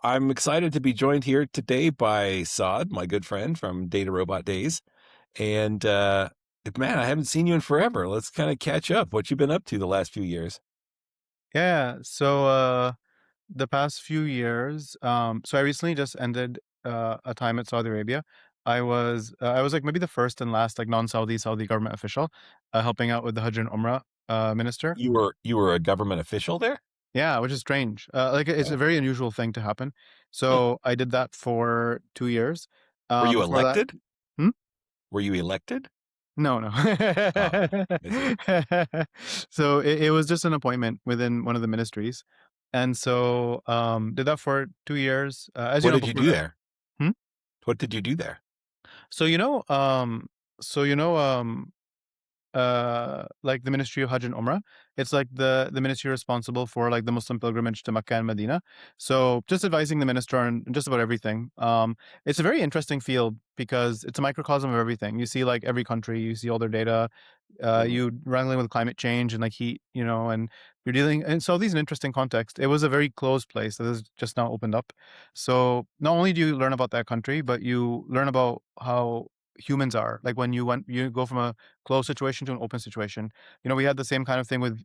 I'm excited to be joined here today by Saad, my good friend from Data Robot Days. And man, I haven't seen you in forever. Let's kind of catch up. What you been up to the last few years? Yeah, the past few years, so I recently just ended a time at Saudi Arabia. I was like maybe the first and last like non-Saudi government official, helping out with the Hajj and Umrah minister. You were a government official there? Yeah, which is strange. Like it's a Oh. very unusual thing to happen. Hmm. So I did that for 2 years. Were you Before that, elected? hmm? Were you elected? No, no. Oh, I see. So it was just an appointment within one of the ministries, and so did that for 2 years. As you What know, did you before do that. there? Hmm? What did you do there? So you know, so you know, like the Ministry of Hajj and Umrah. It's like the ministry responsible for like the Muslim pilgrimage to Mecca and Medina. So just advising the minister on just about everything. It's a very interesting field because it's a microcosm of everything. You see like every country, you see all their data, Mhm. you wrangling with climate change and like heat, and you're dealing. And so these an interesting context. It was a very closed place that has just now opened up. So not only do you learn about that country, but you learn about how humans are like when you go from a closed situation to an open situation. We had the same kind of thing with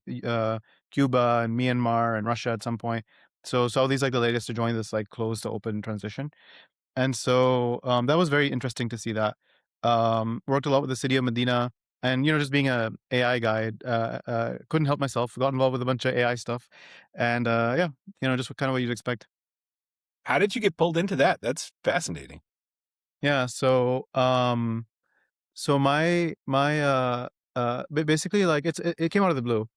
Cuba and Myanmar and Russia at some point. So Saudi's like the latest to join this like closed to open transition. And so that was very interesting to see that. Worked a lot with the city of Medina, and just being a AI guy, couldn't help myself. Got involved with a bunch of AI stuff, and yeah, just kind of what you'd expect. How did you get pulled into that? That's fascinating. Yeah. So basically like it came out of the blue.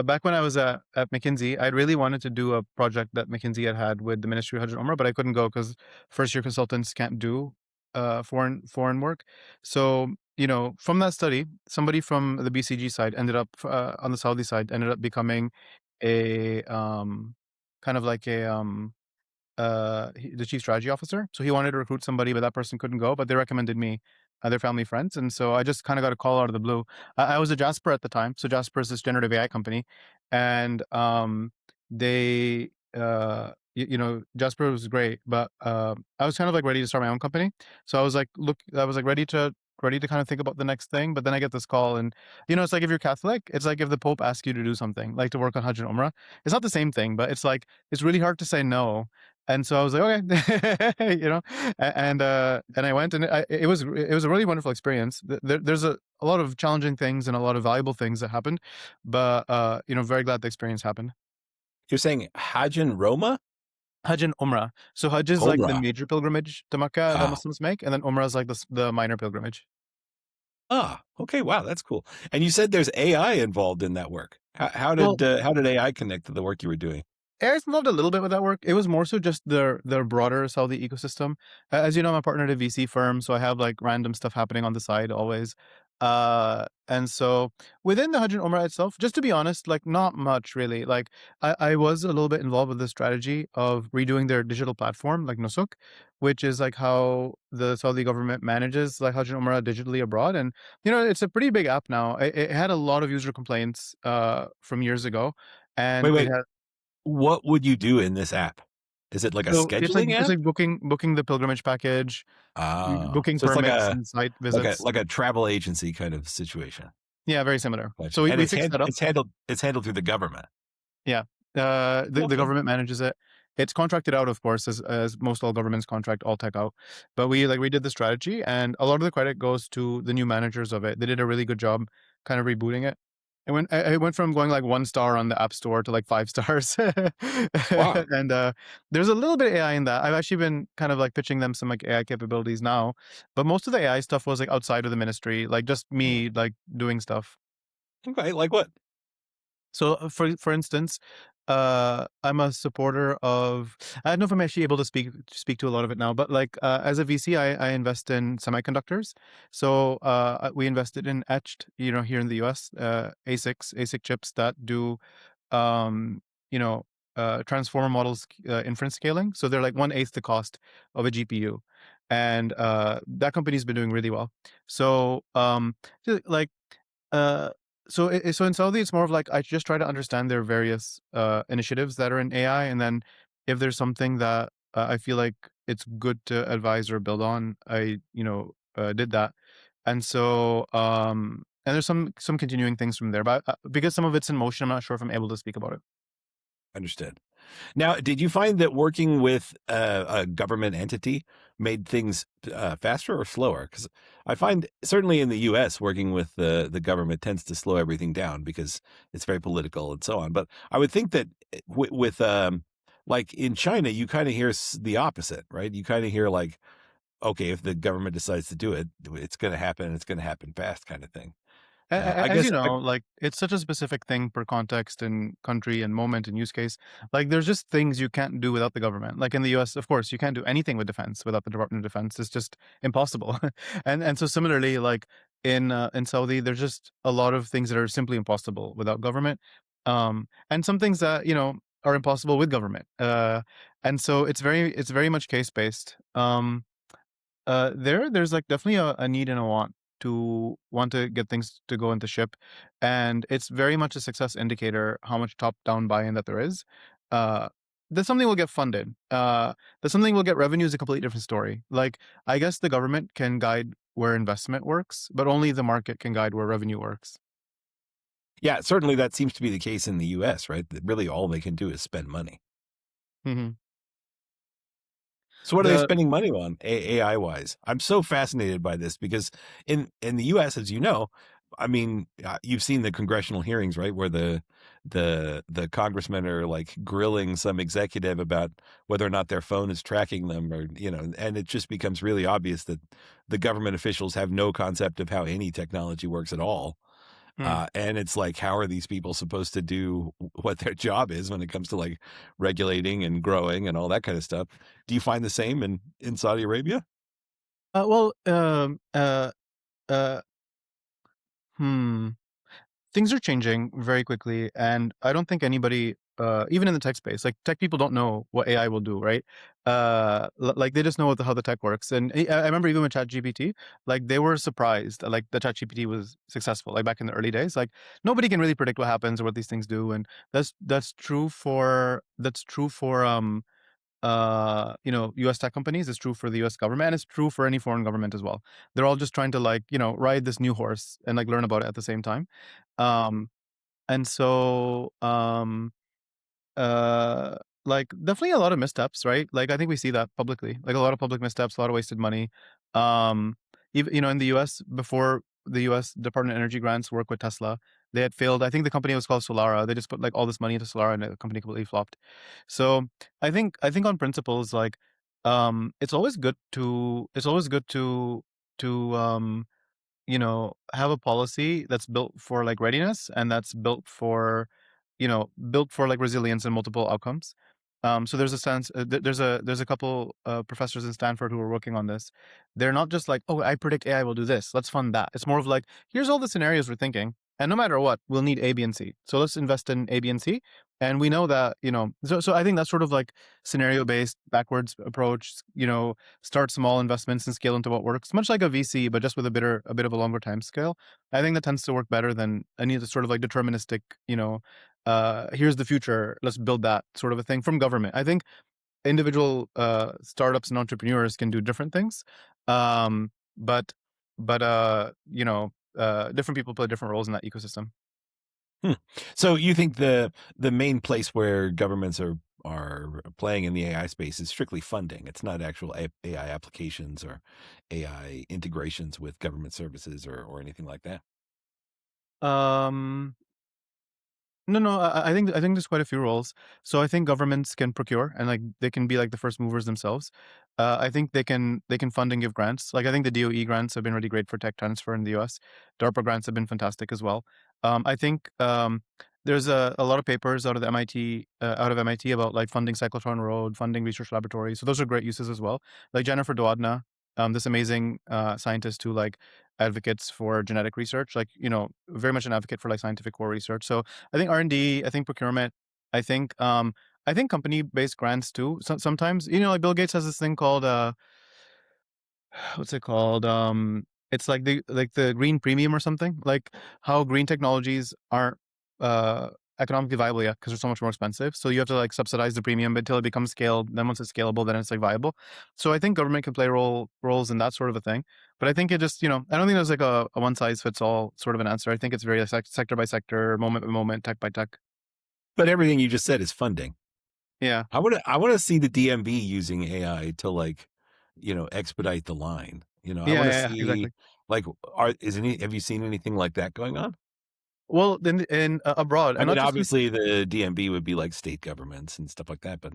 Back when I was at McKinsey, I really wanted to do a project that McKinsey had with the Ministry of Hajj and Umrah, but I couldn't go because first year consultants can't do foreign work. So from that study, somebody from the BCG side ended up on the Saudi side ended up becoming a kind of like the chief strategy officer. So he wanted to recruit somebody, but that person couldn't go. But they recommended me, their family friends, and so I just kind of got a call out of the blue. I was at Jasper at the time, so Jasper is this generative AI company, and they. Jasper was great, but I was kind of like ready to start my own company. So I was like ready to kind of think about the next thing. But then I get this call, and it's like if you're Catholic, it's like if the Pope asks you to do something, like to work on Hajj and Umrah. It's not the same thing, but it's like it's really hard to say no. And so I was like, okay, and I went, and it was a really wonderful experience. There's a lot of challenging things and a lot of valuable things that happened, but very glad the experience happened. You're saying Hajj and Roma? Hajj and Umrah. So Hajj is like the Umrah. major pilgrimage to Mecca that Ah. Muslims make, and then Umrah is like the minor pilgrimage. Ah, okay. Wow, that's cool. And you said there's AI involved in that work. Well, How did AI connect to the work you were doing? Air's involved a little bit with that work. It was more so just their broader Saudi ecosystem. As you know, I'm a partner at a VC firm, so I have like random stuff happening on the side always. And so within the Hajj and Umrah itself, just to be honest, like not much really. Like I was a little bit involved with the strategy of redoing their digital platform, like Nusuk, which is like how the Saudi government manages like Hajj and Umrah digitally abroad. And it's a pretty big app now. It had a lot of user complaints from years ago, Wait, and it wait. had. What would you do in this app? Is it like a So it's like scheduling it's app? like booking the pilgrimage package, Ah, booking so it's like permits a and site like a visits. like a travel agency kind of situation. Yeah, very similar. Gotcha. So we And we fixed that up. it's handled through the government. Yeah. The Okay. government manages it. It's contracted out, of course, as most all governments contract all tech out. But we did the strategy, and a lot of the credit goes to the new managers of it. They did a really good job kind of rebooting it. It went from going like 1 star on the App Store to like 5 stars. Wow. And there's a little bit of AI in that. I've actually been kind of like pitching them some like AI capabilities now, but most of the AI stuff was like outside of the ministry, like just Mm. me like doing stuff. Okay, like what? So, for instance, I'm a supporter of. I don't know if I'm actually able to speak to a lot of it now, but like as a VC, I invest in semiconductors. So we invested in etched, here in the U.S. ASIC chips that do, um, you know, transformer models inference scaling. So they're like 1/8 the cost of a GPU, and that company's been doing really well. So like uh, so in Saudi, it's more of like I just try to understand their various initiatives that are in AI, and then if there's something that I feel like it's good to advise or build on. I, did that. And so, and there's some continuing things from there, but because some of it's in motion, I'm not sure if I'm able to speak about it. Understood. Now, did you find that working with a government entity made things faster or slower? Because I find certainly in the U.S. working with the government tends to slow everything down because it's very political and so on. But I would think that with like in China, you kind of hear the opposite, right? You kind of hear like, okay, if the government decides to do it, it's going to happen. It's going to happen fast, kind of thing. I As you guess, know, like it's such a specific thing per context and country and moment and use case. Like there's just things you can't do without the government. Like in the US, of course, you can't do anything with defense without the Department of Defense. It's just impossible. And so similarly, like in Saudi, there's just a lot of things that are simply impossible without government. And some things that, are impossible with government. And so it's very much case based. There's like definitely a need and a want to get things to go into ship, and it's very much a success indicator how much top down buy-in that there is. Uh, that something will get funded. That something will get revenue is a completely different story. Like I guess the government can guide where investment works, but only the market can guide where revenue works. yeah, certainly that seems to be the case in the U.S., right? That really all they can do is spend money. Hmm. So what are they The spending money on AI wise? I'm so fascinated by this because in the US, as you know, I mean, you've seen the congressional hearings, right, where the congressmen are like grilling some executive about whether or not their phone is tracking them, or and it just becomes really obvious that the government officials have no concept of how any technology works at all. mm. And it's like, how are these people supposed to do what their job is when it comes to like regulating and growing and all that kind of stuff? Do you find the same in Saudi Arabia? well, uh, hmm. Things are changing very quickly, and I don't think anybody, even in the tech space, like tech people don't know what AI will do, right? Like they just know how the tech works. And I remember even with ChatGPT, like they were surprised, like the ChatGPT was successful, like back in the early days. Like nobody can really predict what happens or what these things do, and that's true for US tech companies. It's true for the US government, and it's true for any foreign government as well. They're all just trying to like ride this new horse and like learn about it at the same time. um and so uh like definitely a lot of missteps, right? Like I think we see that publicly, like a lot of public missteps, a lot of wasted money. Even in the US, before the US Department of Energy grants work with Tesla, they had failed. I think the company was called Solara. They just put like all this money into Solara and the company completely flopped. So I think on principles, like it's always good to have a policy that's built for like readiness and that's built for like resilience and multiple outcomes. So there's a sense, there's a couple professors in Stanford who are working on this. They're not just like, oh, I predict AI will do this, let's fund that. It's more of like, here's all the scenarios we're thinking, and no matter what, we'll need A, B, and C. So let's invest in A, B, and C. And we know that, so I think that's sort of like scenario based backwards approach. Start small investments and scale into what works, much like a VC, but just with a bit of a longer time scale. I think that tends to work better than any of the sort of like deterministic, here's the future, let's build that sort of a thing from government. I think individual startups and entrepreneurs can do different things, but different people play different roles in that ecosystem. Hmm. So you think the main place where governments are playing in the AI space is strictly funding. It's not actual AI applications or AI integrations with government services or anything like that. Um, No, no. I think there's quite a few roles. So I think governments can procure and like they can be like the first movers themselves. I think they can fund and give grants. Like I think the DOE grants have been really great for tech transfer in the US. DARPA grants have been fantastic as well. I think there's a lot of papers out of MIT about like funding cyclotron road, funding research laboratories. So those are great uses as well. Like Jennifer Doudna, this amazing scientist who like advocates for genetic research, like very much an advocate for like scientific core research. So I think R&D, I think procurement, I think company based grants too. Sometimes like Bill Gates has this thing called what's it called? It's like the green premium or something. Like how green technologies aren't economically viable yet because they're so much more expensive. So you have to like subsidize the premium until it becomes scaled. Then once it's scalable, then it's like viable. So I think government can play roles in that sort of a thing. But I think it just, I don't think there's like a one size fits all sort of an answer. I think it's very sector by sector, moment by moment, tech by tech. But everything you just said is funding. Yeah. I want to see the DMV using AI to like, expedite the line. I Yeah, want to yeah, yeah, see exactly. like have you seen anything like that going on? Well, then in abroad, I and mean, not just in, obviously the DMV would be like state governments and stuff like that, but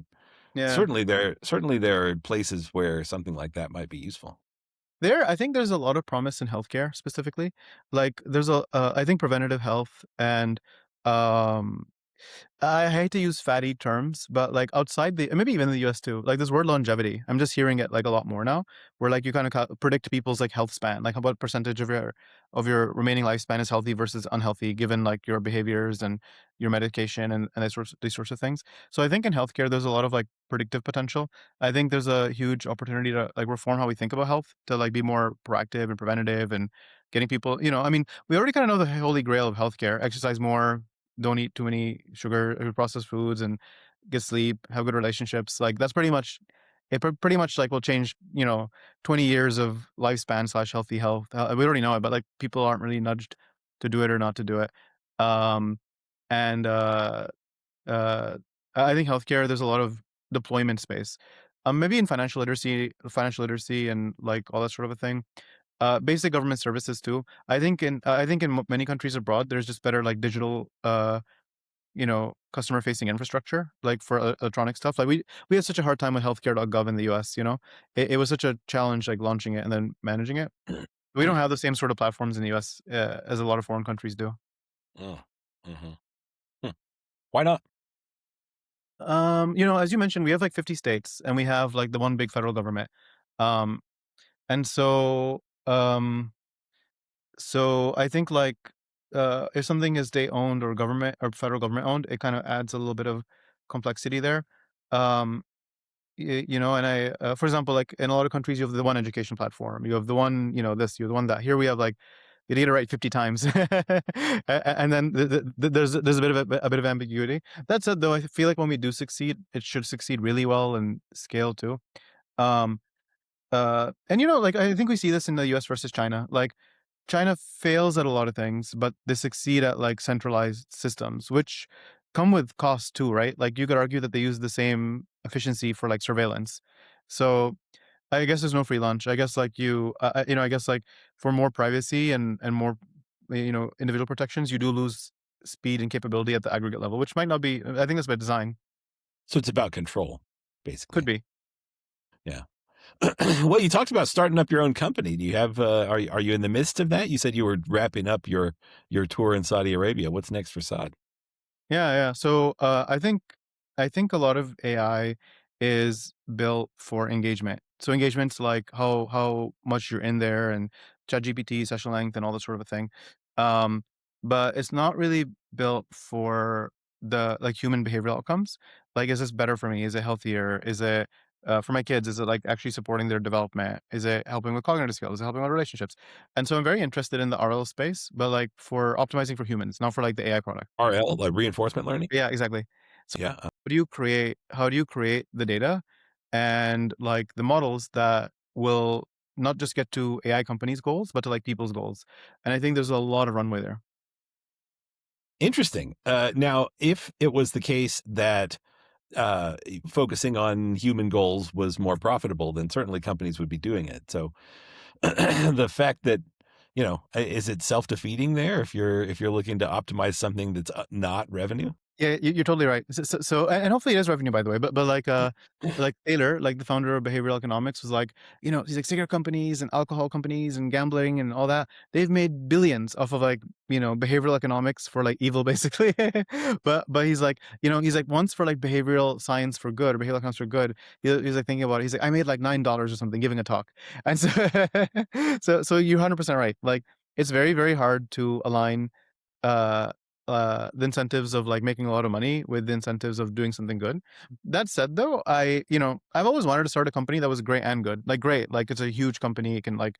yeah, certainly there are places where something like that might be useful. I think there's a lot of promise in healthcare specifically. Like, I think preventative health and um I hate to use fatty terms, but like outside the, and maybe even in the US too, like this word longevity, I'm just hearing it like a lot more now, where like you kind of predict people's like health span, like what percentage of your remaining lifespan is healthy versus unhealthy, given like your behaviors and your medication and these sorts of things. So I think in healthcare, there's a lot of like predictive potential. I think there's a huge opportunity to like reform how we think about health, to like be more proactive and preventative and getting people, I mean, we already kind of know the holy grail of healthcare: exercise more, don't eat too many sugar processed foods, and get sleep, have good relationships. Like that's pretty much it. Pretty much like will change 20 years of lifespan slash healthy health. We already know it, but like people aren't really nudged to do it or not to do it. um and uh I think healthcare, there's a lot of deployment space. Maybe in financial literacy and like all that sort of a thing. Basic government services too. I think in many countries abroad, there's just better like digital customer facing infrastructure, like for electronic stuff. Like we had such a hard time with healthcare.gov in the US. It was such a challenge, like launching it and then managing it. We don't have the same sort of platforms in the US as a lot of foreign countries do. Oh, mhm. Hmm. Why not? As you mentioned, we have like 50 states and we have like the one big federal government. um and so I think like if something is state owned or government or federal government owned, it kind of adds a little bit of complexity there. um and for example, like in a lot of countries, you have the one education platform, you have the one, you have the one that. Here we have like the data right 50 times, and then there's a bit of ambiguity. That said, though, I feel like when we do succeed, it should succeed really well and scale too. Um, and like I think we see this in the U.S. versus China. Like China fails at a lot of things, but they succeed at like centralized systems, which come with costs too, right? Like you could argue that they use the same efficiency for like surveillance. So I guess there's no free lunch. I guess like I guess like for more privacy and more, individual protections, you do lose speed and capability at the aggregate level, which might not be. I think that's by design. So it's about control, Could basically. be. Yeah. Well, you talked about starting up your own company. Do you have are you in the midst of that? You said you were wrapping up your tour in Saudi Arabia. What's next for Saad? Yeah, yeah. So I think a lot of AI is built for engagement. So engagement's like how much you're in there, and ChatGPT, session length, and all that sort of a thing. Um, but it's not really built for the like human behavioral outcomes. Like, is this better for me? Is it healthier? Is it for my kids? Is it like actually supporting their development? Is it helping with cognitive skills? Is it helping with relationships? And so I'm very interested in the RL space, but like for optimizing for humans, not for like the AI product. RL, like reinforcement learning? Yeah, exactly. So Yeah. how do you create the data and like the models that will not just get to AI companies' goals, but to like people's goals? And I think there's a lot of runway there. Interesting. Now, if it was the case that focusing on human goals was more profitable, then certainly companies would be doing it. So the fact that is it self-defeating there if you're looking to optimize something that's not revenue? Yeah, you're totally right. So, and hopefully it is revenue, by the way. But like Taylor, like the founder of behavioral economics, was like, he's like cigarette companies and alcohol companies and gambling and all that. They've made billions off of like behavioral economics for like evil, basically. But he's like once for like behavioral science for good or behavioral economics for good. He's like thinking about it. He's like, I made like $9 or something giving a talk, and so so you're 100% right. Like it's very very hard to align uh the incentives of like making a lot of money with the incentives of doing something good. That said, though, I've always wanted to start a company that was great and good. Like great, like it's a huge company, it can like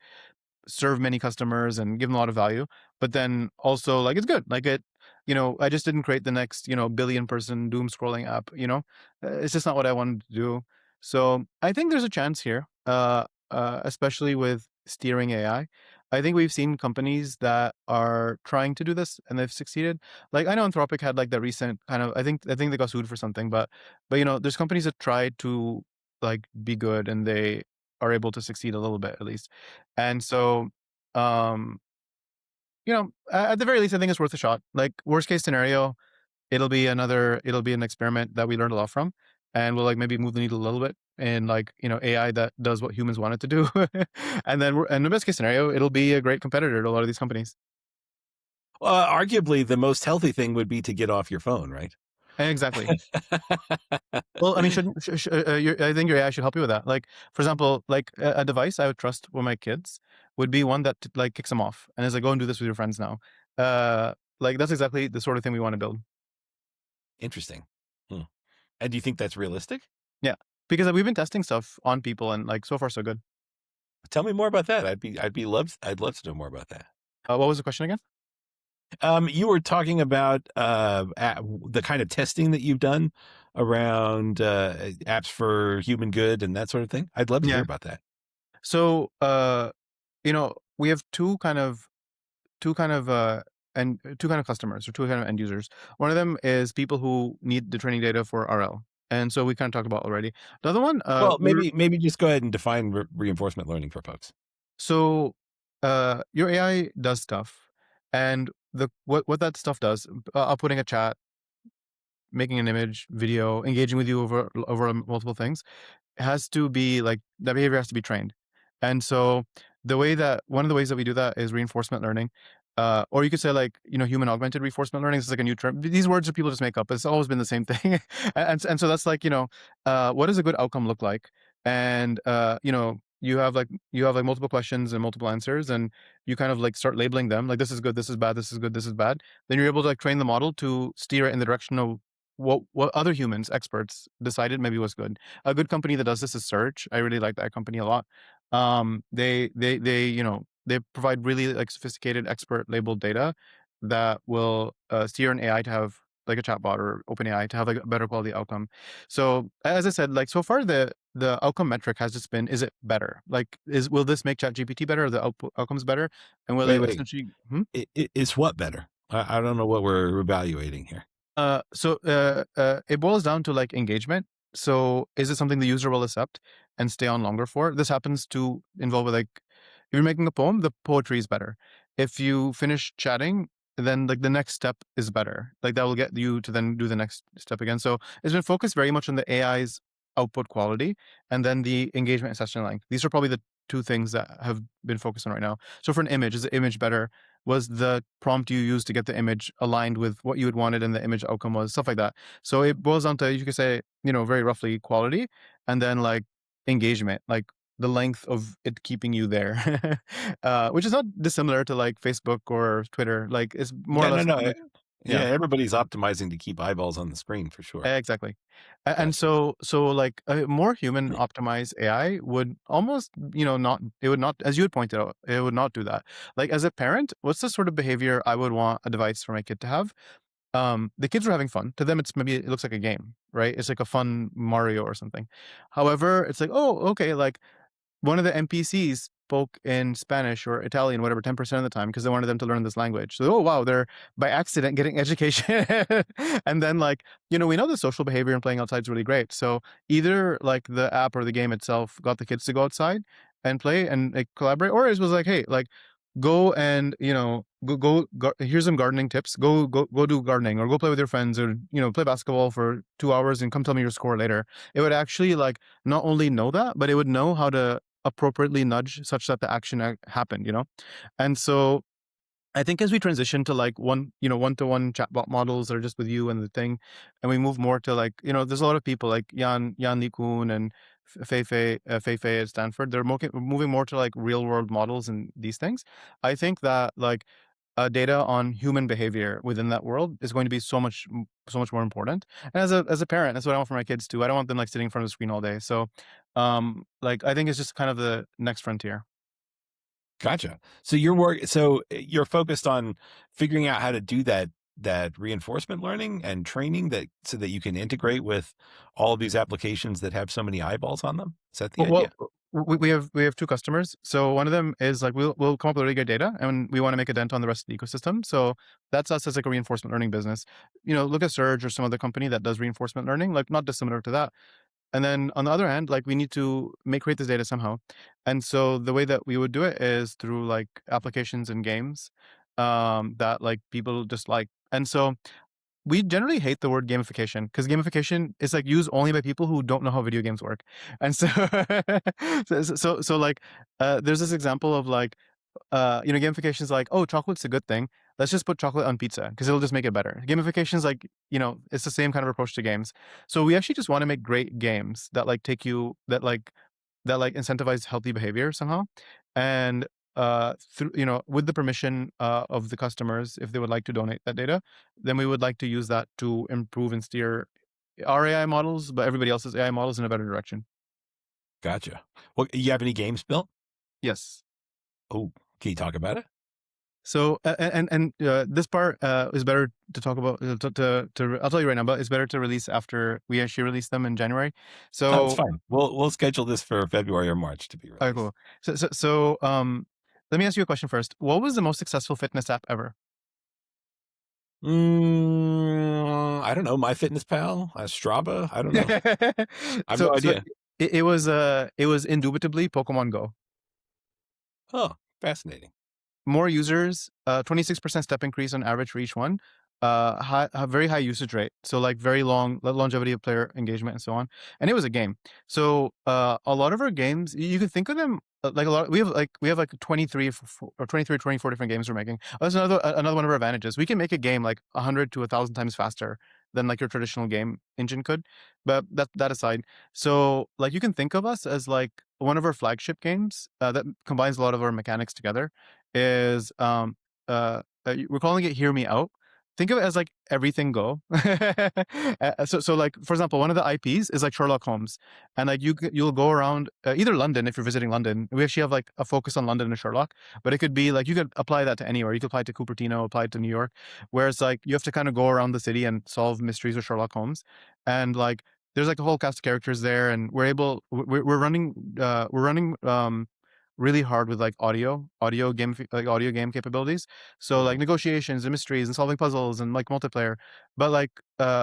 serve many customers and give them a lot of value, but then also like it's good. Like I just didn't create the next, billion person doom scrolling app. It's just not what I wanted to do. So I think there's a chance here, especially with steering AI. I think we've seen companies that are trying to do this and they've succeeded. Like I know Anthropic had like the recent kind of, I think they got sued for something, but there's companies that tried to like be good and they are able to succeed a little bit at least. And so um at the very least, I think it's worth a shot. Like worst case scenario, it'll be an experiment that we learned a lot from, and we'll like maybe move the needle a little bit in like AI that does what humans want it to do, and then in the best case scenario, it'll be a great competitor to a lot of these companies. Arguably, the most healthy thing would be to get off your phone, right? Exactly. Well, I mean, I think your AI should help you with that. Like, for example, like a device I would trust with my kids would be one that like kicks them off and is like, go and do this with your friends now. Like that's exactly the sort of thing we want to build. Interesting. Hmm. And do you think that's realistic? Yeah, because we've been testing stuff on people and like so far so good. Tell me more about that. I'd love to know more about that. What was the question again? You were talking about the kind of testing that you've done around apps for human good and that sort of thing. I'd love to hear Yeah. about that. So, we have two kind of and two kind of customers or two kind of end users. One of them is people who need the training data for RL, and so we kind of talked about already. The other one, Well, maybe just go ahead and define reinforcement learning for folks. so your AI does stuff, and the what that stuff does, uploading a chat, making an image, video, engaging with you over multiple things has to be like that behavior has to be trained. And so the way that one of the ways that we do that is reinforcement learning. Or you could say like, human augmented reinforcement learning. This is like a new term. These words that people just make up. It's always been the same thing. And so that's like, what does a good outcome look like? And you have like multiple questions and multiple answers, and you kind of like start labeling them like this is good, this is bad, this is good, this is bad. Then you're able to like train the model to steer it in the direction of what other humans, experts decided maybe was good. A good company that does this is Search. I really like that company a lot. They provide really like sophisticated expert labeled data that will steer an AI to have like a chatbot or OpenAI to have like a better quality outcome. So as I said, like so far the outcome metric has just been, is it better? Like will this make ChatGPT better or the outcomes better? And will Wait, it wait. essentially Is what better? I don't know what we're evaluating here. It boils down to like engagement. So is it something the user will accept and stay on longer for? This happens to involve with like if you're making a poem, the poetry is better. If you finish chatting, then like the next step is better. Like that will get you to then do the next step again. So it's been focused very much on the AI's output quality and then the engagement and session length. These are probably the two things that have been focused on right now. So for an image, is the image better? Was the prompt you used to get the image aligned with what you had wanted and the image outcome was, stuff like that. So it boils down to, you could say, very roughly quality and then like engagement, like the length of it keeping you there, which is not dissimilar to like Facebook or Twitter. Like it's more or Yeah, no, less no. how much, Yeah, yeah. everybody's optimizing to keep eyeballs on the screen for sure. Exactly. And Gotcha. so like a more human optimized AI would almost, not, it would not, as you had pointed out, it would not do that. Like as a parent, what's the sort of behavior I would want a device for my kid to have? The kids were having fun. To them, it looks like a game, right? It's like a fun Mario or something. However, it's like, oh, okay, like one of the NPCs spoke in Spanish or Italian, whatever, 10% of the time because they wanted them to learn this language. So, oh wow, they're by accident getting education. And then like, we know the social behavior and playing outside is really great. So either like the app or the game itself got the kids to go outside and play and like, collaborate, or it was like, hey, like go and here's some gardening tips. Go do gardening or go play with your friends or play basketball for 2 hours and come tell me your score later. It would actually like not only know that, but it would know how to appropriately nudge such that the action happened. And so I think as we transition to like one-to-one chatbot models that are just with you and the thing, and we move more to like, there's a lot of people like Yan LeCun and Fei Fei at Stanford. They're moving more to like real world models and these things. I think that like data on human behavior within that world is going to be so much more important. And as a parent, that's what I want for my kids too. I don't want them like sitting in front of the screen all day. So, like I think it's just kind of the next frontier. Gotcha. So you're focused on figuring out how to do that that reinforcement learning and training that so that you can integrate with all of these applications that have so many eyeballs on them? Is that the idea? We have two customers. So one of them is like we'll come up with really good data, and we want to make a dent on the rest of the ecosystem. So that's us as like a reinforcement learning business. Look at Surge or some other company that does reinforcement learning, like not dissimilar to that. And then on the other hand, like we need to create this data somehow. And so the way that we would do it is through like applications and games that like people just like. And so we generally hate the word gamification because gamification is like used only by people who don't know how video games work. And so so like there's this example of like gamification is like, oh, chocolate's a good thing. Let's just put chocolate on pizza because it'll just make it better. Gamification is like, it's the same kind of approach to games. So we actually just want to make great games that like take you that like incentivize healthy behavior somehow, and through with the permission of the customers, if they would like to donate that data, then we would like to use that to improve and steer our AI models, but everybody else's AI models in a better direction. Gotcha. Well, you have any games built? Yes. Oh, can you talk about it? So this part is better to talk about. I'll tell you right now, but it's better to release after we actually release them in January. That's So fine. We'll schedule this for February or March to be okay, released. cool. Let me ask you a question first. What was the most successful fitness app ever? I don't know. My Fitness Pal, Strava. I don't know. I have so no so idea. it was indubitably Pokemon Go. Oh, fascinating. More users, 26% step increase on average for each one, very high usage rate. So like very long longevity of player engagement and so on. And it was a game. So a lot of our games, you can think of them like a lot. We have like 23 or 24 different games we're making. That's another one of our advantages. We can make a game like 100 to 1,000 times faster than like your traditional game engine could. But that aside, so like you can think of us as like one of our flagship games that combines a lot of our mechanics together is we're calling it Hear Me Out. Think of it as like everything go. So like for example, one of the IPs is like Sherlock Holmes, and like you'll go around either London if you're visiting London. We actually have like a focus on London and Sherlock, but it could be like you could apply that to anywhere. You could apply it to Cupertino, apply it to New York, whereas like you have to kind of go around the city and solve mysteries with Sherlock Holmes, and like there's like a whole cast of characters there, and we're running really hard with like audio game capabilities. So like Mhm. negotiations and mysteries and solving puzzles and like multiplayer. But like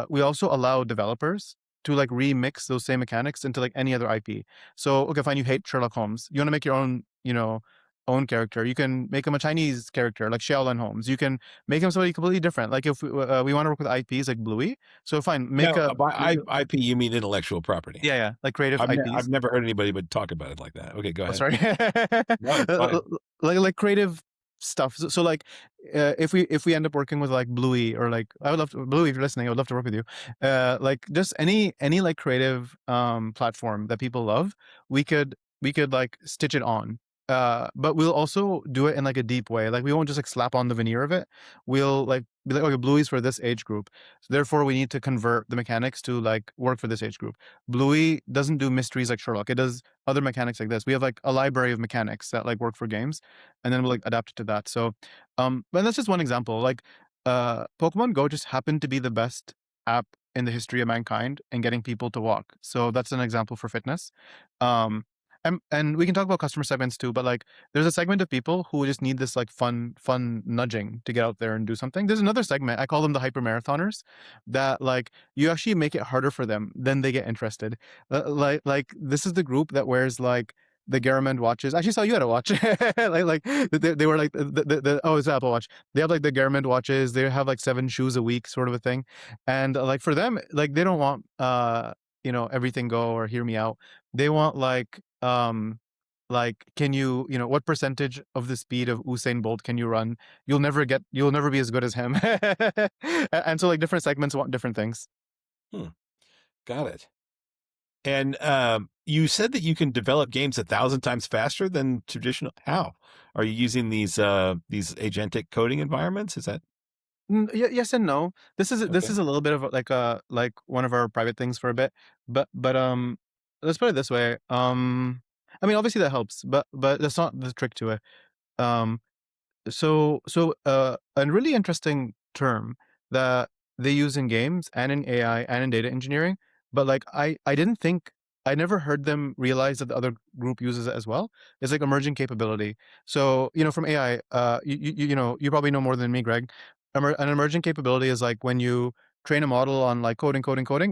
we also allow developers to like remix those same mechanics into like any other IP. So okay, fine, you hate Sherlock Holmes. You want to make your own, own character. You can make him a Chinese character like Xiaolan Holmes. You can make him somebody completely different. Like if we want to work with IPs like Bluey, so fine, make Now, a by IP, you mean intellectual property. yeah, yeah, like creative I've IPs. never heard anybody but talk about it like that. Okay, go Oh, ahead. sorry. No, it's fine. Like creative stuff. So like, if we end up working with like Bluey or like I would love to Bluey if you're listening, I would love to work with you. Like just any like creative platform that people love, we could like stitch it on. But we'll also do it in like a deep way. Like we won't just like slap on the veneer of it. We'll like be like, okay, Bluey's for this age group. So therefore we need to convert the mechanics to like work for this age group. Bluey doesn't do mysteries like Sherlock. It does other mechanics like this. We have like a library of mechanics that like work for games, and then we'll like adapt it to that. So, but that's just one example. Like, Pokemon Go just happened to be the best app in the history of mankind in getting people to walk. So that's an example for fitness. Um, and we can talk about customer segments too, but like there's a segment of people who just need this like fun nudging to get out there and do something. There's another segment, I call them the hyper marathoners, that like you actually make it harder for them, then they get interested. Like this is the group that wears like the Garmin watches. I actually saw you had a watch. They were like oh, it's the Apple Watch. They have like the Garmin watches. They have like 7 shoes a week, sort of a thing. And like for them, like they don't want everything go or hear me out. They want like can what percentage of the speed of Usain Bolt can you run? You'll never be as good as him. And so like different segments want different things. Hmm, got it. And you said that you can develop games 1,000 times faster than traditional. How are you using these agentic coding environments? Is that Yes and no. This is okay? a little bit of like one of our private things for a bit, but let's put it this way. I mean, obviously that helps, but that's not the trick to it. Um, a really interesting term. that they use in games and in AI and in data engineering. But like I didn't think I never heard them realize that the other group uses it as well. It's like emerging capability. So from AI, you probably know more than me, Greg. An emerging capability is like when you train a model on like coding,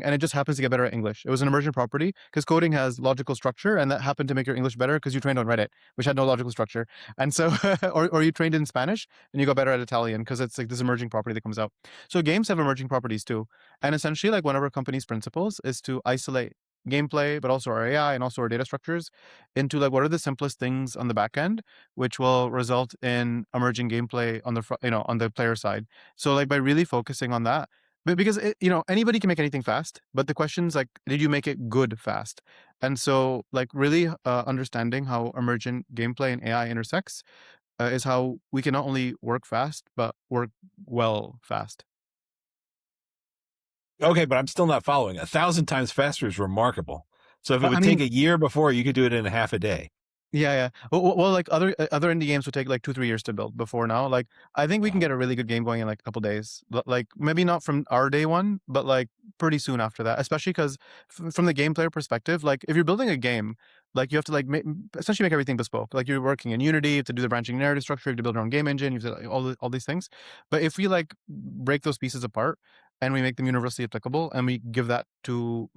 and it just happens to get better at English. It was an emergent property because coding has logical structure, and that happened to make your English better because you trained on Reddit, which had no logical structure. And so, or you trained in Spanish and you got better at Italian because it's like this emerging property that comes out. So games have emerging properties too, and essentially, like one of our company's principles is to isolate gameplay, but also our AI and also our data structures into like what are the simplest things on the back end, which will result in emerging gameplay on the on the player side. So like by really focusing on that, but because anybody can make anything fast, but the question is like, did you make it good fast? And so like really understanding how emergent gameplay and AI intersects is how we can not only work fast but work well fast. Okay, but I'm still not following. 1,000 times faster is remarkable. So if it I would take mean, a year before, you could do it in a half a day. yeah, yeah. Well, like other indie games would take like 2 3 years to build before now. Like I think we can Wow. get a really good game going in like a couple days. Like maybe not from our day one, but like pretty soon after that. Especially because from the game player perspective, like if you're building a game, like you have to like essentially make everything bespoke. Like you're working in Unity, you have to do the branching narrative structure, you have to build your own game engine, you have to like, all these things. But if we like break those pieces apart and we make them universally applicable, and we give that to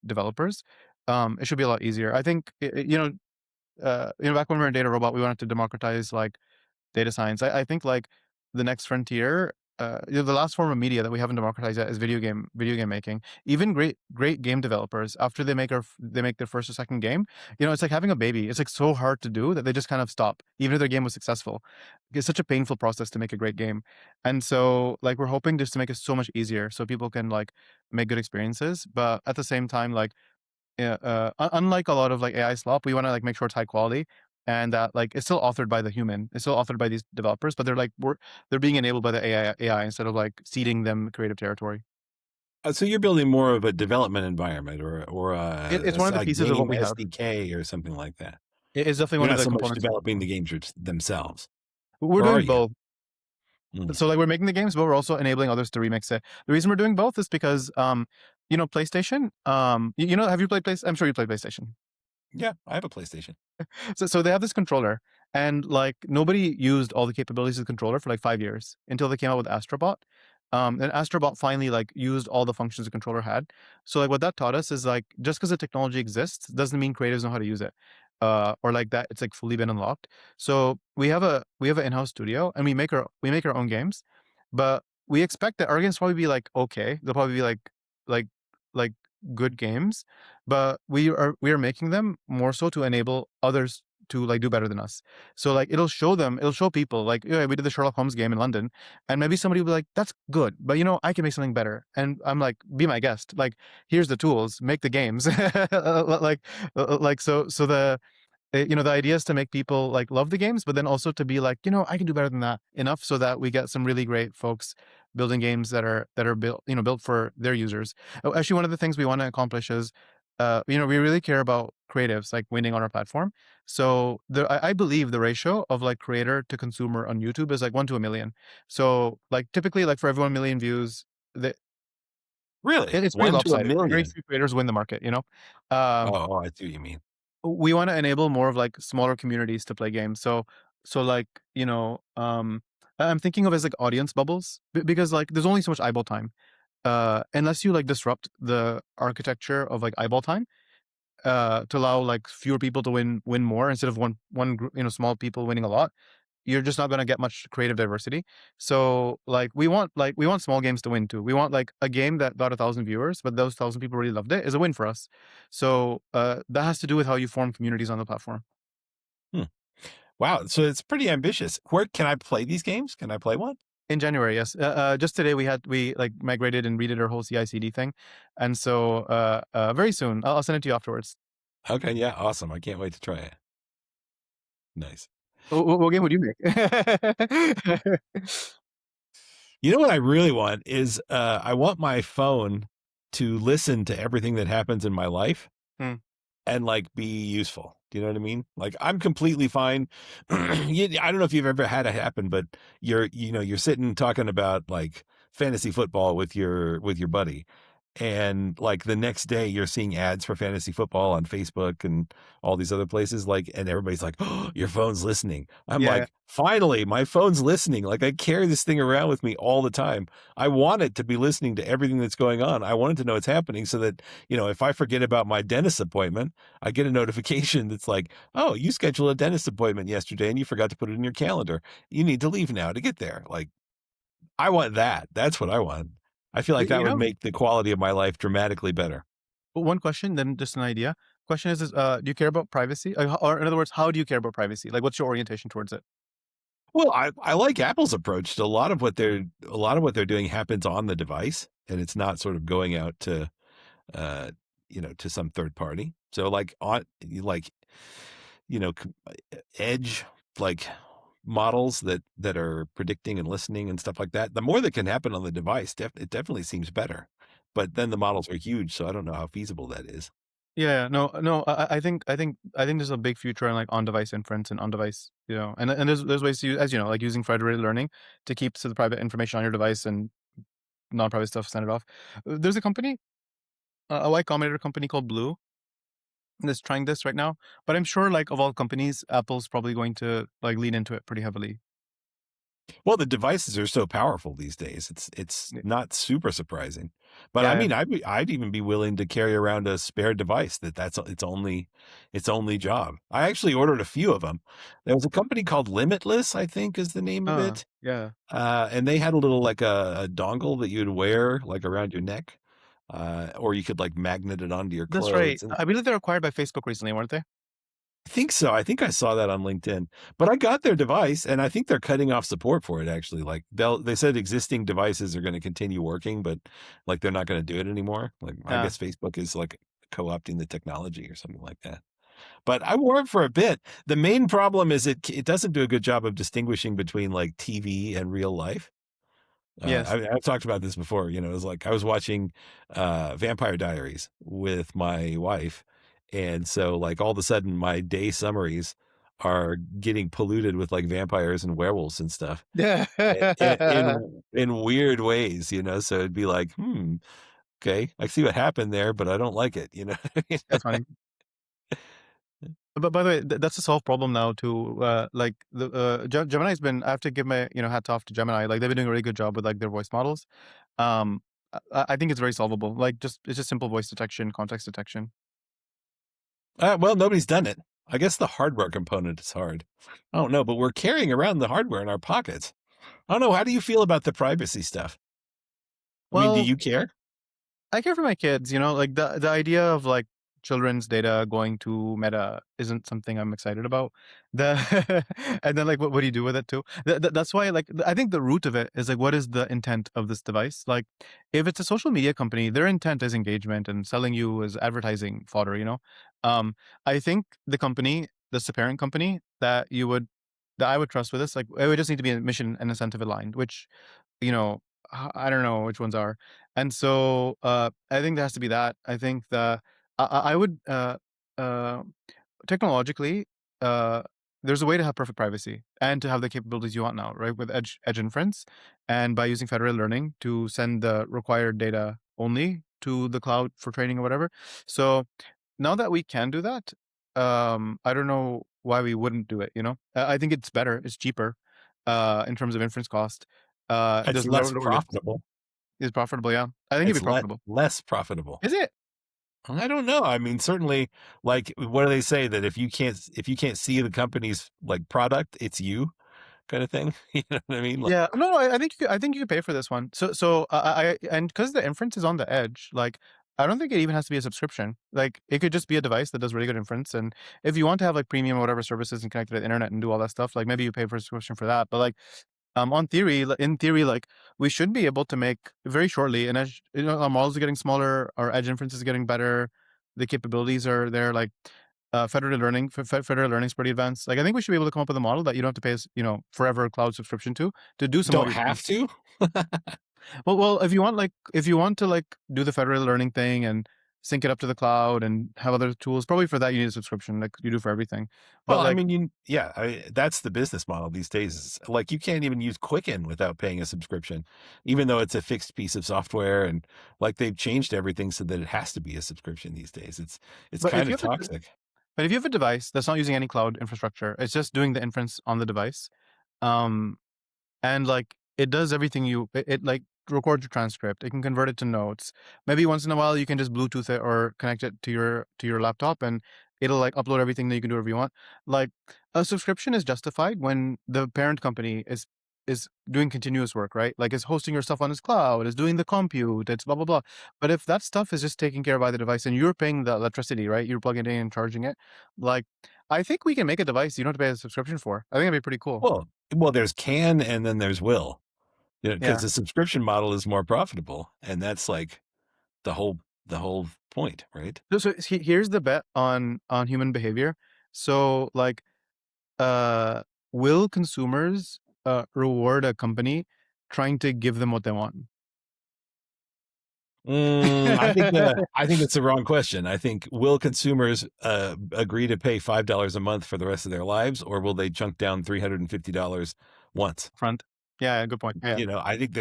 developers, it should be a lot easier. I think back when we were in Data Robot, we wanted to democratize like data science. I think like the next frontier, the last form of media that we haven't democratized yet is video game making. Even great game developers, after they make their first or second game, it's like having a baby. It's like so hard to do that they just kind of stop, even if their game was successful. It's such a painful process to make a great game, and so like we're hoping just to make it so much easier, so people can like make good experiences, but at the same time like yeah, unlike a lot of like AI slop, we want to like make sure it's high quality and that like it's still authored by the human. It's still authored by these developers, but they're being enabled by the AI instead of like ceding them creative territory. So you're building more of a development environment or It's one of the a pieces of what game we have. SDK or something like that. It is definitely You're one of not the so much components. developing the games themselves, We're or are doing you? both. Mm. So like we're making the games, but we're also enabling others to remix it. The reason we're doing both is because PlayStation. Have you played PlayStation? I'm sure you played PlayStation. Yeah, I have a PlayStation. So they have this controller, and like nobody used all the capabilities of the controller for like 5 years until they came out with Astrobot. And Astrobot finally like used all the functions the controller had. So like what that taught us is like just because the technology exists doesn't mean creatives know how to use it. Or like that it's like fully been unlocked. So we have an in-house studio and we make our own games, but we expect that our games probably be like okay. They'll probably be like like good games, but we are making them more so to enable others to like do better than us. So like it'll show people like, yeah, we did the Sherlock Holmes game in London, and maybe somebody will be like, that's good, but I can make something better. And I'm like, be my guest. Like, here's the tools, make the games. So the idea is to make people like love the games, but then also to be like, I can do better than that enough so that we get some really great folks building games that are built for their users. Oh, actually, one of the things we want to accomplish is, we really care about creatives like winning on our platform. So I believe the ratio of like creator to consumer on YouTube is like 1 to 1 million. So like typically like for every 1 million views, the, Really? it's pretty One to a lopsided. Very million? few creators win the market. Um, Oh, I see what you mean. we want to enable more of like smaller communities to play games. So like I'm thinking of as like audience bubbles because like there's only so much eyeball time. Unless you like disrupt the architecture of like eyeball time, to allow like fewer people to win more instead of one group, small people winning a lot, you're just not going to get much creative diversity. So like we want small games to win too. We want like a game that got 1,000 viewers, but those 1,000 people really loved it is a win for us. So that has to do with how you form communities on the platform. Hmm. Wow. So it's pretty ambitious. Where can I play these games? Can I play one? In January, yes. Just today we like migrated and redid our whole CI/CD thing, and so very soon I'll send it to you afterwards. Okay. Yeah. Awesome. I can't wait to try it. Nice. What game would you make? You know what I really want is I want my phone to listen to everything that happens in my life Hmm. and like be useful. Do you know what I mean? Like I'm completely fine. I don't know if you've ever had it happen, but you're sitting talking about like fantasy football with your buddy, and like the next day you're seeing ads for fantasy football on Facebook and all these other places, like, and everybody's like, oh, your phone's listening. I'm Yeah. like, finally my phone's listening. Like, I carry this thing around with me all the time. I want it to be listening to everything that's going on. I want it to know it's happening so that, if I forget about my dentist appointment, I get a notification that's like, oh, you scheduled a dentist appointment yesterday and you forgot to put it in your calendar. You need to leave now to get there. Like, I want that. That's what I want. I feel like that You would know, make the quality of my life dramatically better. one question, then just an idea. Question is, do you care about privacy? Or in other words, how do you care about privacy? Like, what's your orientation towards it? Well, I like Apple's approach to a lot of what they're doing happens on the device, and it's not sort of going out to to some third party. So like you know edge, like, models that are predicting and listening and stuff like that. The more that can happen on the device, it definitely seems better. But then the models are huge, so I don't know how feasible that is. Yeah, no, no. I think there's a big future in like on-device inference and on-device, and there's ways to use, as you know, like using federated learning to keep the private information on your device and non-private stuff send it off. There's a company, a Y Combinator company called Blue that's trying this right now, but I'm sure like of all companies, Apple's probably going to like lean into it pretty heavily. Well, the devices are so powerful these days. It's Y- not super surprising. But I Yeah, mean, I'd even be willing to carry around a spare device that's its only job. I actually ordered a few of them. There was a company called Limitless, I think is the name of it. yeah. And they had a little, like, a dongle that you'd wear like around your neck. Or you could like magnet it onto your That's right. clothes. And I believe they're acquired by Facebook recently, weren't they? I think so. I think I saw that on LinkedIn. But I got their device and I think they're cutting off support for it actually. Like, they said existing devices are going to continue working, but like they're not going to do it anymore. Like, I Yeah. guess Facebook is like co-opting the technology or something like that. But I wore it for a bit. The main problem is it doesn't do a good job of distinguishing between like TV and real life. Yes. I've talked about this before. It was like I was watching Vampire Diaries with my wife, and so like all of a sudden my day summaries are getting polluted with like vampires and werewolves and stuff Yeah. in weird ways. So it'd be like, okay, I see what happened there, but I don't like it. That's funny. But by the way, that's a solved problem now too. Like Gemini's been. I have to give my hats off to Gemini. Like they've been doing a really good job with like their voice models. Um, I think it's very solvable. Like it's just simple voice detection, context detection. Well, nobody's done it. I guess the hardware component is hard. I don't know, but we're carrying around the hardware in our pockets. I don't know. How do you feel about the privacy stuff? I mean, do Well, you care? I care for my kids, like the idea of like children's data going to Meta isn't something I'm excited about. The and then like what do you do with it too? That's why like I think the root of it is like what is the intent of this device? Like if it's a social media company, their intent is engagement and selling you as advertising fodder. Um, I think the company, that's the parent company that I would trust with this, like it would just need to be a mission and incentive aligned, which you know I don't know which ones are. And so, I think there has to be that. I think I would, uh, technologically, uh, there's a way to have perfect privacy and to have the capabilities you want now, right? With edge inference, and by using federated learning to send the required data only to the cloud for training or whatever. So now that we can do that, I don't know why we wouldn't do it. I think it's better, it's cheaper, in terms of inference cost. It's There's less lower profitable. is profitable, yeah. I think it'd It's be profitable. less profitable. Is it? I don't know. I mean, certainly, like, what do they say, that if you can't see the company's like product, it's you, kind of thing. You know what I mean? Like, Yeah. No, I think you could pay for this one. So, and because the inference is on the edge, like, I don't think it even has to be a subscription. Like, it could just be a device that does really good inference, and if you want to have, like, premium or whatever services and connect to the internet and do all that stuff, like, maybe you pay for a subscription for that, but, like, in theory, like, we should be able to make very shortly, and as our models are getting smaller, our edge inference is getting better, the capabilities are there, like, federated learning is pretty advanced. Like, I think we should be able to come up with a model that you don't have to pay forever cloud subscription to do some of what don't you're saying. have to. Well, if you want to like do the federated learning thing and sync it up to the cloud and have other tools. Probably for that you need a subscription, like you do for everything. But Well, I like, mean, that's the business model these days. Like you can't even use Quicken without paying a subscription, even though it's a fixed piece of software. And like they've changed everything so that it has to be a subscription these days. It's but if kind you of have a toxic. but if you have a device that's not using any cloud infrastructure, it's just doing the inference on the device. Um, and like it does everything it like records your transcript, it can convert it to notes. Maybe once in a while you can just bluetooth it or connect it to your laptop, and it'll like upload everything that you can do whatever you want. Like a subscription is justified when the parent company is doing continuous work, right? Like it's hosting your stuff on its cloud, it's doing the compute, it's blah blah blah. But if that stuff is just taken care of by the device and you're paying the electricity, right, you're plugging it in and charging it, like I think we can make a device you don't have to pay a subscription for. I think that'd be pretty cool. Well, there's can and then there's will, because Yeah. the subscription model is more profitable, and that's like the whole the whole point, right? Here's the bet on human behavior. So like, uh, will consumers reward a company trying to give them what they want? I think that's the wrong question. I think, will consumers agree to pay $5 a month for the rest of their lives, or will they chunk down $350 once? Front. Yeah, good point. Yeah. I think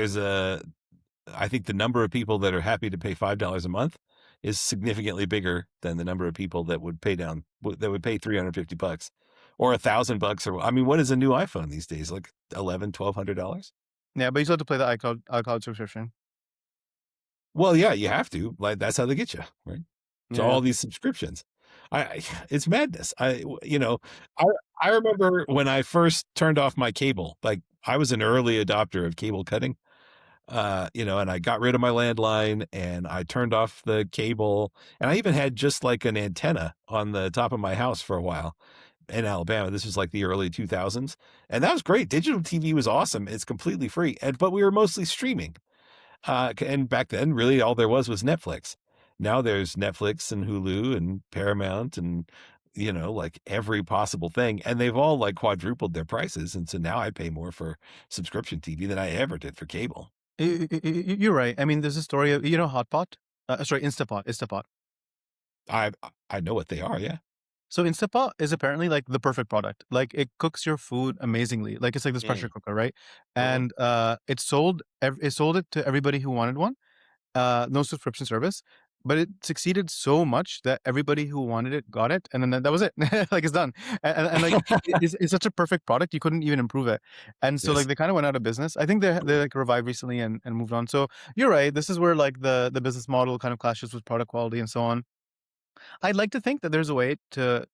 I think the number of people that are happy to pay $5 a month is significantly bigger than the number of people that would pay 350 bucks or $1,000 or, I mean, what is a new iPhone these days? Like 1,100, $1,200? Yeah, but you still have to play the iCloud subscription. Well, yeah, you have to. Like that's how they get you, right? So Yeah. all these subscriptions, it's madness. I I remember when I first turned off my cable. Like I was an early adopter of cable cutting, and I got rid of my landline and I turned off the cable, and I even had just like an antenna on the top of my house for a while in Alabama. This was like the early 2000s, and that was great. Digital TV was awesome. It's completely free, but we were mostly streaming. And back then, really all there was Netflix. Now there's Netflix and Hulu and Paramount and, like every possible thing. And they've all like quadrupled their prices. And so now I pay more for subscription TV than I ever did for cable. You're right. I mean, there's a story of, Hotpot. Sorry, Instapot. I I know what they are. Yeah. So Instapot is apparently like the perfect product. Like it cooks your food amazingly. Like it's like this pressure Mm. cooker, right? Mhm. And it sold it to everybody who wanted one. No subscription service, but it succeeded so much that everybody who wanted it got it, and then that was it. Like it's done. And like it's such a perfect product, you couldn't even improve it. And so like Yes. they kind of went out of business. I think they like revived recently and moved on. So you're right. This is where like the business model kind of clashes with product quality and so on. I'd like to think that there's a way to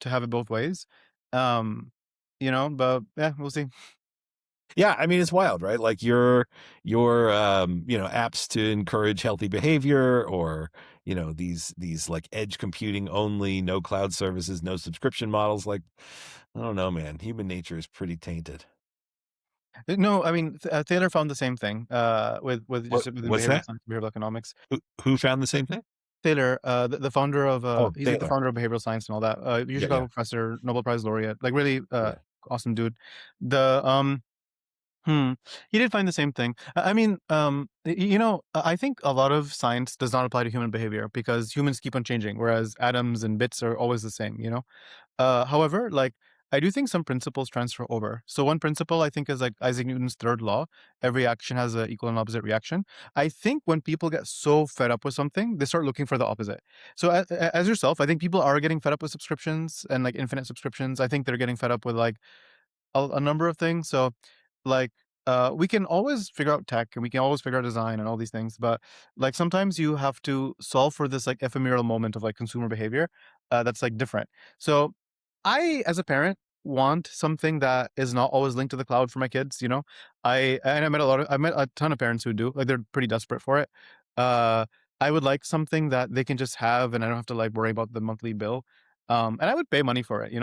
have it both ways. Um, but yeah, we'll see. Yeah, I mean it's wild, right? Like your apps to encourage healthy behavior, or these like edge computing only, no cloud services, no subscription models. Like I don't know, man. Human nature is pretty tainted. No, I mean Thaler found the same thing with just within What's behavioral that? science, behavioral economics. Who found the same thing? Thaler, the founder of Oh, he's like the Thaler. founder of behavioral science and all that. Yeah, Chicago yeah, professor, Nobel Prize laureate, like really yeah. awesome dude. The Hmm. He did find the same thing. I mean, I think a lot of science does not apply to human behavior because humans keep on changing, whereas atoms and bits are always the same, you know? However, like I do think some principles transfer over. So one principle I think is like Isaac Newton's third law: every action has an equal and opposite reaction. I think when people get so fed up with something, they start looking for the opposite. So as yourself, I think people are getting fed up with subscriptions and like infinite subscriptions. I think they're getting fed up with like a number of things. So like we can always figure out tech and we can always figure out design and all these things, but like sometimes you have to solve for this like ephemeral moment of like consumer behavior that's like different. So I, as a parent, want something that is not always linked to the cloud for my kids. I met a ton of parents who do, like they're pretty desperate for it. uh I would like something that they can just have and I don't have to like worry about the monthly bill. And I would pay money for it,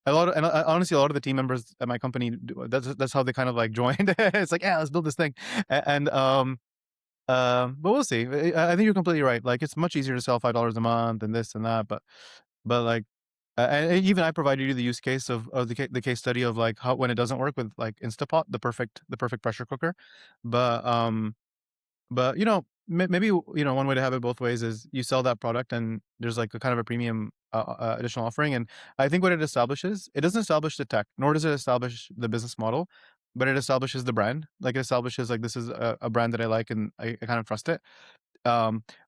honestly, a lot of the team members at my company that's how they kind of like joined. It's like, yeah, let's build this thing. But we'll see. I think you're completely right. Like it's much easier to sell $5 a month and this and that, but like and even I provided you the use case of the case study of like how when it doesn't work with like Instapot, the perfect pressure cooker. But but maybe, one way to have it both ways is you sell that product and there's like a kind of a premium additional offering. And I think what it establishes, it doesn't establish the tech, nor does it establish the business model, but it establishes the brand. Like it establishes like this is a brand that I like and I kind of trust it.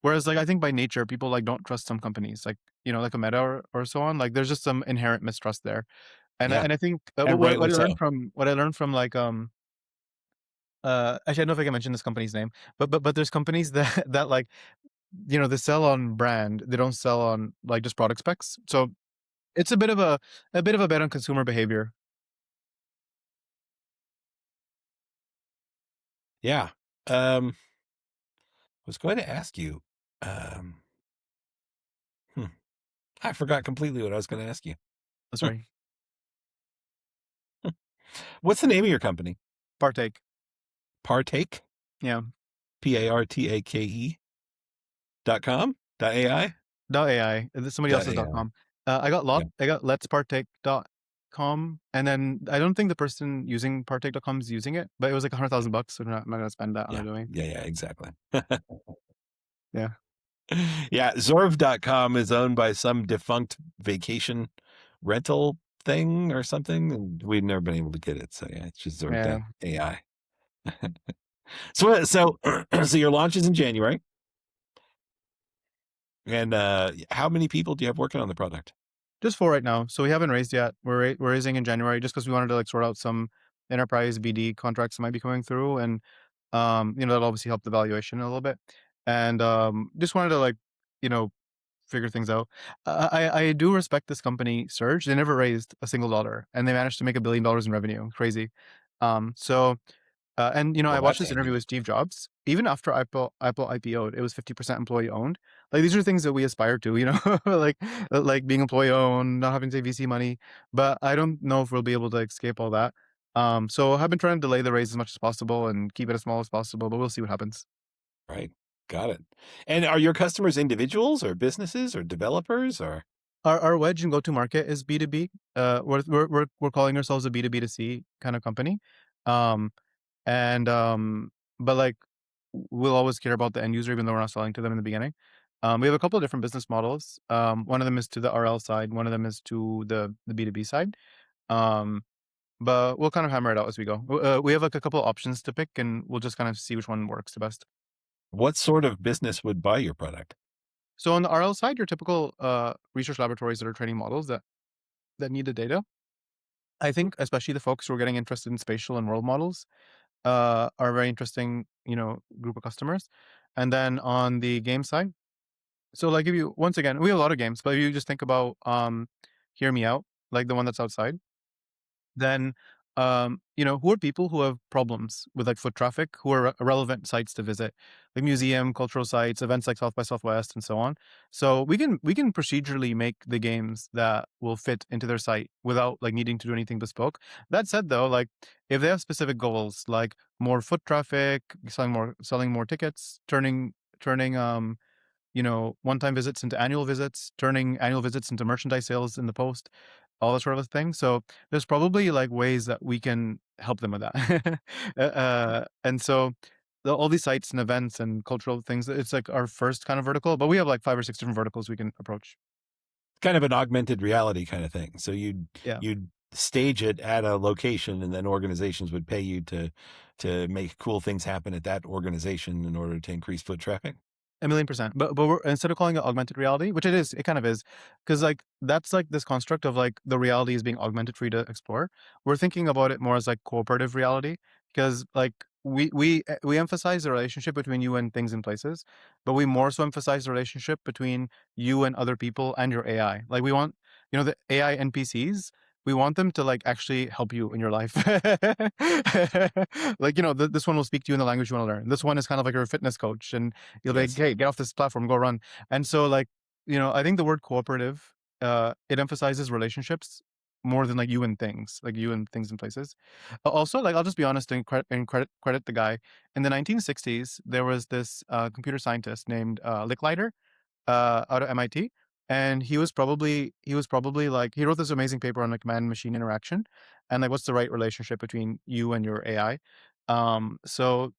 Whereas like I think by nature people like don't trust some companies, like like a Meta or so on. Like there's just some inherent mistrust there. Yeah, And I think and rightly so. what I learned from like actually, I don't know if I can mention this company's name, but there's companies that that like they sell on brand, they don't sell on like just product specs. So it's a bit of a bet on consumer behavior. Yeah. Was going to ask you. Um, hmm, I forgot completely what I was going to ask you. Sorry, What's the name of your company? partake. Partake. Yeah. PARTAKE.com.AI. .ai. This is somebody Dot else's AI. .com. I got Yeah. let's partake .com, and then I don't think the person using partake.com is using it, but it was like $100,000, so I'm not gonna spend that on a Yeah. domain. Yeah. Yeah. Exactly. Yeah. Yeah. Zorv.com is owned by some defunct vacation rental thing or something. And we've never been able to get it. So yeah, it's just Yeah. Zorv.ai. So so your launch is in January. And how many people do you have working on the product? Just 4 right now. So we haven't raised yet. We're raising in January just because we wanted to, like, sort out some enterprise BD contracts that might be coming through, and, that'll obviously help the valuation a little bit. And, just wanted to, like, you know, figure things out. I do respect this company, Surge. They never raised a single dollar, and they managed to make $1 billion in revenue. Crazy. So and I Well, watched that's this interview handy. with Steve Jobs. Even after Apple IPO'd, it was 50% employee owned. Like these are things that we aspire to, like being employee owned, not having to take VC money. But I don't know if we'll be able to escape all that. So I've been trying to delay the raise as much as possible and keep it as small as possible. But we'll see what happens. Right. Got it. And are your customers individuals or businesses or developers or? Our wedge and go to market is B2B. We're calling ourselves a B2B2C kind of company. Um, and but like we'll always care about the end user even though we're not selling to them in the beginning. We have a couple of different business models. One of them is to the RL side, one of them is to the B2B side. um but we'll kind of hammer it out as we go. We have like a couple of options to pick and we'll just kind of see which one works the best. What sort of business would buy your product? So on the RL side, your typical research laboratories that are training models that need the data. I think especially the folks who are getting interested in spatial and world models are a very interesting, group of customers. And then on the game side, so like if you once again, we have a lot of games, but if you just think about Hear Me Out, like the one that's outside, then who are people who have problems with like foot traffic, who are relevant sites to visit, like museum, cultural sites, events like South by Southwest, and so on. So we can procedurally make the games that will fit into their site without like needing to do anything bespoke. That said, though, like if they have specific goals, like more foot traffic, selling more tickets, turning one-time visits into annual visits, turning annual visits into merchandise sales in the post, all that sort of thing. So there's probably like ways that we can help them with that. And so all these sites and events and cultural things, it's like our first kind of vertical, but we have like 5 or 6 different verticals we can approach. Kind of an augmented reality kind of thing. So Yeah. you'd stage it at a location and then organizations would pay you to make cool things happen at that organization in order to increase foot traffic. 1,000,000%. But we're, instead of calling it augmented reality, which it kind of is, because like that's like this construct of like the reality is being augmented for you to explore. We're thinking about it more as like cooperative reality, because like we emphasize the relationship between you and things and places, but we more so emphasize the relationship between you and other people and your AI. Like we want the AI NPCs. We want them to like actually help you in your life. Like this one will speak to you in the language you want to learn. This one is kind of like your fitness coach, and you'll be like, Yes. "Hey, get off this platform, go run." And so, like, I think the word cooperative, it emphasizes relationships more than like you and things, like you and things and places. Also, like, I'll just be honest and credit the guy. In the 1960s, there was this computer scientist named Licklider out of MIT. And he was probably like he wrote this amazing paper on like man machine interaction and like what's the right relationship between you and your AI. So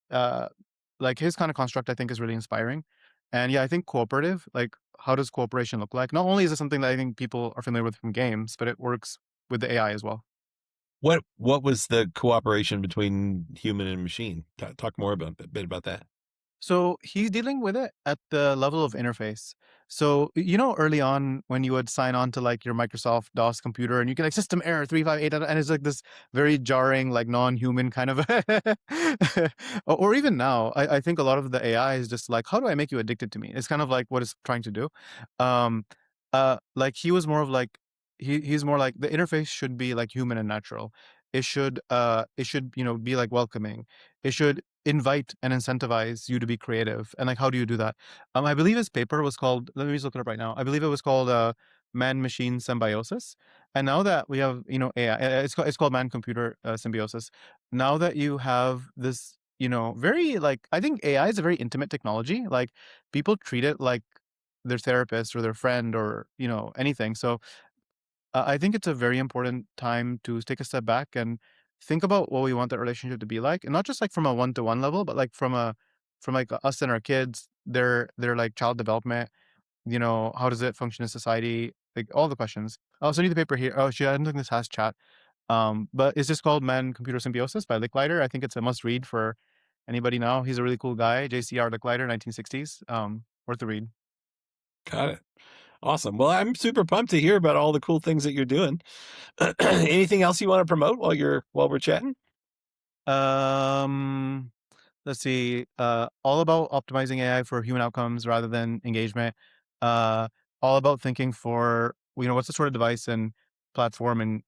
like his kind of construct, I think, is really inspiring. And yeah, I think cooperative, like how does cooperation look like? Not only is it something that I think people are familiar with from games, but it works with the AI as well. What was the cooperation between human and machine? Talk more about a bit about that. So he's dealing with it at the level of interface. So early on when you would sign on to like your Microsoft DOS computer and you get like system error 358, and it's like this very jarring, like non-human kind of or even now, I think a lot of the AI is just like, how do I make you addicted to me? It's kind of like what it's trying to do. Um like he was more of like he's more like the interface should be like human and natural. It should be like welcoming. It should invite and incentivize you to be creative. And like, how do you do that? I believe his paper was called, let me just look it up right now. I believe it was called man machine symbiosis. And now that we have AI, it's called man computer symbiosis. Now that you have this very, like, I think AI is a very intimate technology. Like, people treat it like their therapist or their friend or anything. So I think it's a very important time to take a step back and think about what we want that relationship to be like, and not just like from a one-to-one level, but like from like us and our kids, their like child development. How does it function in society? Like all the questions. I'll send you the paper here. Oh, shit, I don't think this has chat. But it's just called Man Computer Symbiosis by Licklider. I think it's a must read for anybody now. He's a really cool guy. JCR Licklider, 1960s. Worth a read. Got it. Awesome. Well, I'm super pumped to hear about all the cool things that you're doing. Anything else you want to promote while we're chatting? Um, let's see, all about optimizing AI for human outcomes rather than engagement. Uh, all about thinking for what's the sort of device and platform and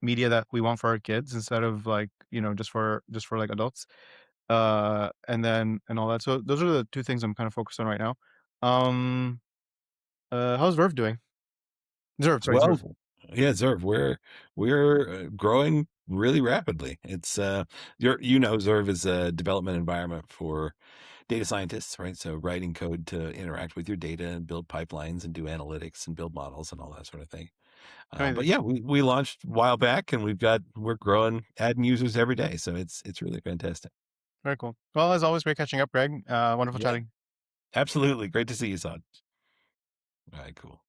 media that we want for our kids instead of like just for like adults. And all that. So those are the two things I'm kind of focused on right now. Um, how's Verve doing? Zerv, sorry, Well, Zerv. yeah, Zerv, we're growing really rapidly. It's Zerv is a development environment for data scientists, right? So writing code to interact with your data and build pipelines and do analytics and build models and all that sort of thing. But Amazing. yeah, we launched a while back and we're growing, adding users every day. So it's really fantastic. Very cool. Well, as always, great catching up, Greg. Wonderful Yeah, chatting. absolutely. Great to see you, Saad. All right, cool.